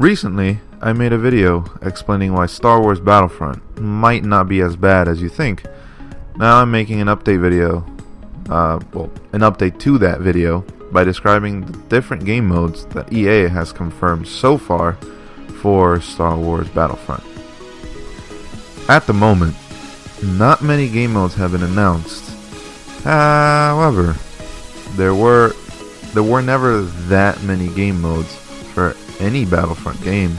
Recently, I made a video explaining why Star Wars Battlefront might not be as bad as you think. Now I'm making an update video, an update to that video by describing the different game modes that EA has confirmed so far for Star Wars Battlefront. At the moment, not many game modes have been announced. However, there were never that many game modes for any Battlefront game.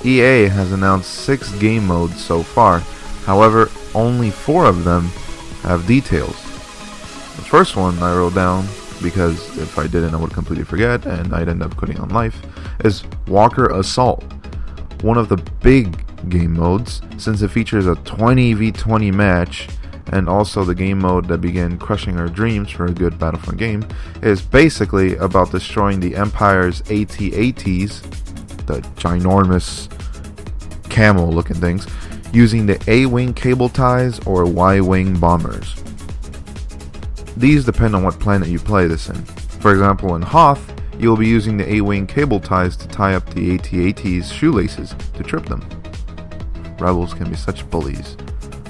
EA has announced 6 game modes so far. However, only 4 of them have details. The first one I wrote down, because if I didn't I would completely forget and I'd end up quitting on life, is Walker Assault. One of the big game modes, since it features a 20v20 match, and also the game mode that began crushing our dreams for a good Battlefront game, is basically about destroying the Empire's AT-ATs, the ginormous camel looking things, using the A-wing cable ties or Y-wing bombers. These depend on what planet you play this in. For example, in Hoth, you will be using the A-wing cable ties to tie up the AT-AT's shoelaces to trip them. Rebels can be such bullies.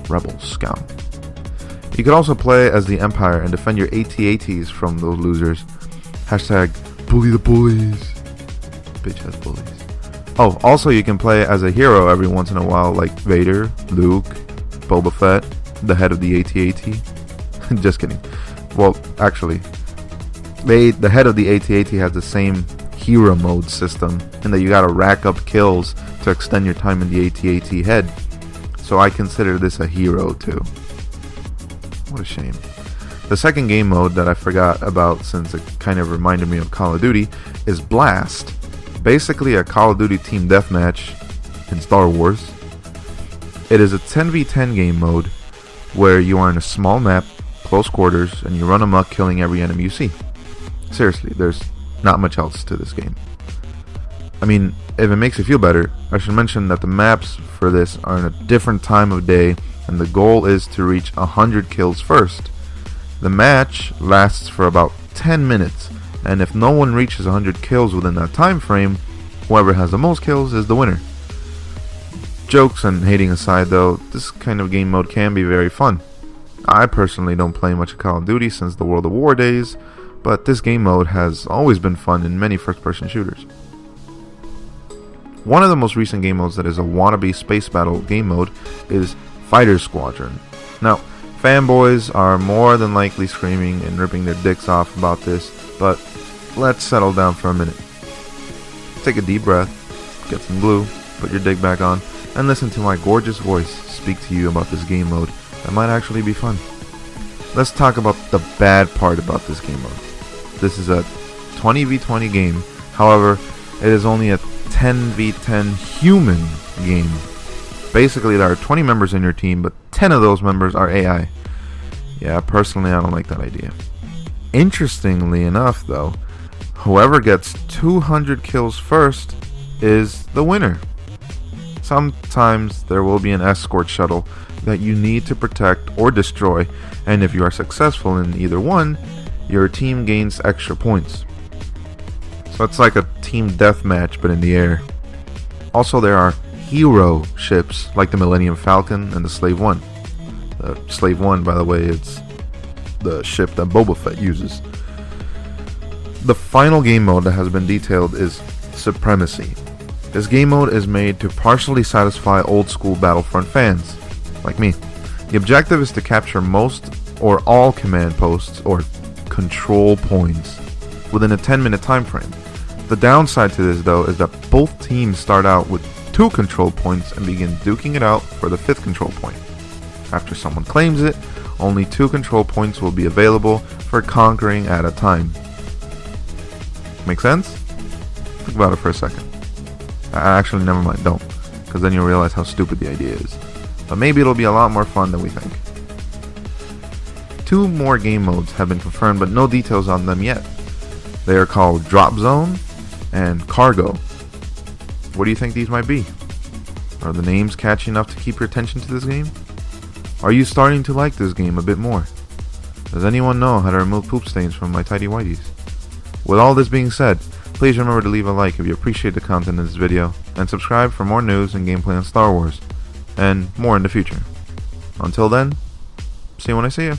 Rebels scum. You could also play as the Empire and defend your AT-ATs from those losers. Hashtag bully the bullies. Bitch ass bullies. Oh, also you can play as a hero every once in a while, like Vader, Luke, Boba Fett, the head of the AT-AT. Just kidding. Well, actually, the head of the AT-AT has the same hero mode system, in that you gotta rack up kills to extend your time in the AT-AT head. So I consider this a hero too. What a shame. The second game mode that I forgot about, since it kind of reminded me of Call of Duty, is Blast. Basically a Call of Duty team deathmatch in Star Wars. It is a 10v10 game mode where you are in a small map, close quarters, and you run amok killing every enemy you see. Seriously, there's not much else to this game. I mean, if it makes you feel better, I should mention that the maps for this are in a different time of day, and the goal is to reach 100 kills first. The match lasts for about 10 minutes, and if no one reaches 100 kills within that time frame, whoever has the most kills is the winner. Jokes and hating aside though, this kind of game mode can be very fun. I personally don't play much of Call of Duty since the World of War days, but this game mode has always been fun in many first-person shooters. One of the most recent game modes that is a wannabe space battle game mode is Fighter Squadron. Now, fanboys are more than likely screaming and ripping their dicks off about this, but let's settle down for a minute. Take a deep breath, get some glue, put your dick back on, and listen to my gorgeous voice speak to you about this game mode that might actually be fun. Let's talk about the bad part about this game mode. This is a 20v20 game, however, it is only a 10v10 human game. Basically, there are 20 members in your team, but 10 of those members are AI. Yeah, personally, I don't like that idea. Interestingly enough, though, whoever gets 200 kills first is the winner. Sometimes there will be an escort shuttle that you need to protect or destroy, and if you are successful in either one, your team gains extra points. So it's like a team deathmatch, but in the air. Also, there are hero ships like the Millennium Falcon and the Slave One. The Slave One, by the way, it's the ship that Boba Fett uses. The final game mode that has been detailed is Supremacy. This game mode is made to partially satisfy old school Battlefront fans, like me. The objective is to capture most or all command posts or control points within a 10-minute time frame. The downside to this, though, is that both teams start out with 2 control points and begin duking it out for the 5th control point. After someone claims it, only 2 control points will be available for conquering at a time. Make sense? Think about it for a second. Actually, never mind, don't, because then you'll realize how stupid the idea is. But maybe it'll be a lot more fun than we think. 2 more game modes have been confirmed, but no details on them yet. They are called Drop Zone and Cargo. What do you think these might be? Are the names catchy enough to keep your attention to this game? Are you starting to like this game a bit more? Does anyone know how to remove poop stains from my tidy whities? With all this being said, Please remember to leave a like if you appreciate the content in this video, and subscribe for more news and gameplay on Star Wars, and more in the future. Until then, see you when I see you.